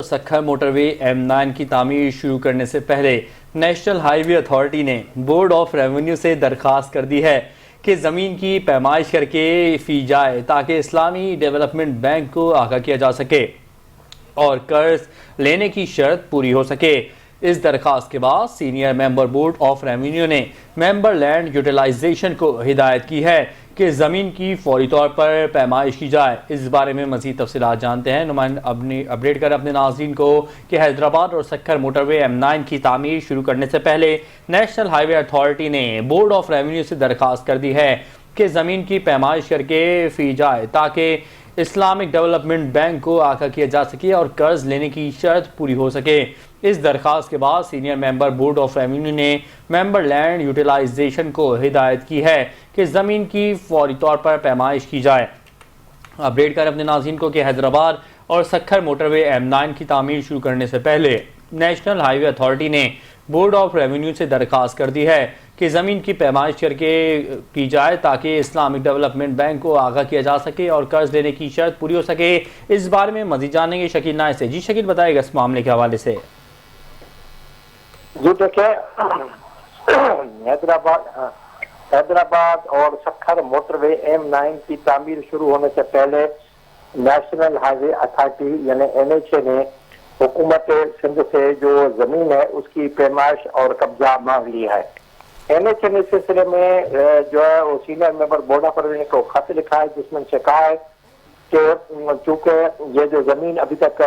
Sukkur motor وے M9 کی تعمیر شروع کرنے سے پہلے نیشنل ہائی وے اتھارٹی نے بورڈ آف ریونیو سے درخواست کر دی ہے کہ زمین کی پیمائش کر کے فی جائے تاکہ اسلامی ڈیولپمنٹ بینک کو آگاہ کیا جا سکے اور قرض لینے کی شرط پوری ہو سکے۔ اس درخواست کے بعد senior member board of revenue نے ممبر لینڈ یوٹیلائزیشن کو ہدایت کی ہے کہ زمین کی فوری طور پر پیمائش کی جائے۔ اس بارے میں مزید تفصیلات جانتے ہیں نمائندہ اپڈیٹ کر اپنے ناظرین کو کہ حیدرآباد اور سکھر موٹر وے M9 کی تعمیر شروع کرنے سے پہلے نیشنل ہائی وے اتھارٹی نے بورڈ آف ریونیو سے درخواست کر دی ہے کہ زمین کی پیمائش کر کے فی جائے تاکہ اسلامک ڈیولپمنٹ بینک کو آگاہ کیا جا سکے اور قرض لینے کی شرط پوری ہو سکے۔ اس درخواست کے بعد senior member board of revenue نے ممبر لینڈ یوٹیلائزیشن کو ہدایت کی ہے کہ زمین کی فوری طور پر پیمائش کی جائے۔ اپڈیٹ کر اپنے ناظرین کو کہ حیدرآباد اور سکھر موٹر وے M9 کی تعمیر شروع کرنے سے پہلے نیشنل ہائی وے اتھارٹی نے بورڈ آف ریونیو سے درخواست کر دی ہے کہ زمین کی پیمائش کر کے کی جائے تاکہ اسلامک ڈیولپمنٹ بینک کو آگاہ کیا جا سکے اور قرض لینے کی شرط پوری ہو سکے۔ اس بارے میں مزید جانیں گے شکیل نائر سے۔ جی شکیل، بتائے گا اس معاملے کے حوالے سے۔ جی دیکھیں، حیدرآباد اور سکھر موٹر وے M9 کی تعمیر شروع ہونے سے پہلے نیشنل ہائی وے اتھارٹی یعنی NHA نے حکومت سندھ سے جو زمین ہے اس کی پیمائش اور قبضہ مانگ لیا ہے۔ NHA نے اس سلسلے میں جو ہے وہ senior member board of revenue کو خط لکھا ہے جس میں سے کہا ہے کہ چونکہ یہ جو زمین ابھی تک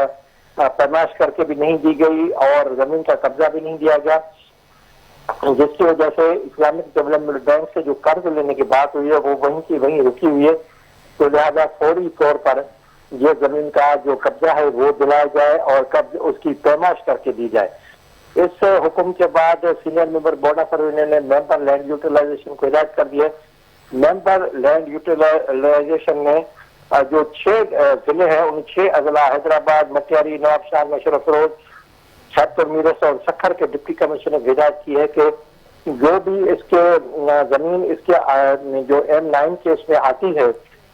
پیمائش کر کے بھی نہیں دی گئی اور زمین کا قبضہ بھی نہیں دیا گیا، جس کی وجہ سے اسلامک ڈیولپمنٹ بینک سے جو قرض لینے کی بات ہوئی ہے وہ وہیں کی وہیں رکی ہوئی ہے، تو لہذا فوری طور پر یہ زمین کا جو قبضہ ہے وہ دلایا جائے اور قبض اس کی پیمائش کر کے دی جائے۔ اس حکم کے بعد senior member board of revenue نے ممبر لینڈ یوٹیلائزیشن کو ہدایت کر دی ہے۔ ممبر لینڈ یوٹیلائزیشن نے جو 6 ضلع ہیں ان 6 اضلاع حیدرآباد، مٹیاری، نواب شاہ، مشرف افروز، چھتر میرس اور سکھر کے ڈپٹی کمشنر نے ہدایت کی ہے کہ جو بھی اس کے زمین اس کے جو M9 کے اس میں آتی ہے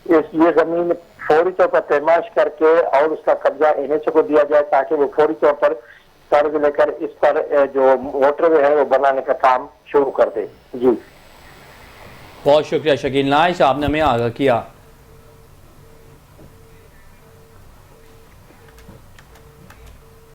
یہ زمین فوری طور پر پیمائش کر کے اور اس کا قبضہ NHA کو دیا جائے تاکہ وہ فوری طور پر قرض لے کر اس پر جو موٹر وے ہے وہ بنانے کا کام شروع کر دے۔ جی بہت شکریہ شکیل نائر، آپ نے ہمیں آگاہ کیا۔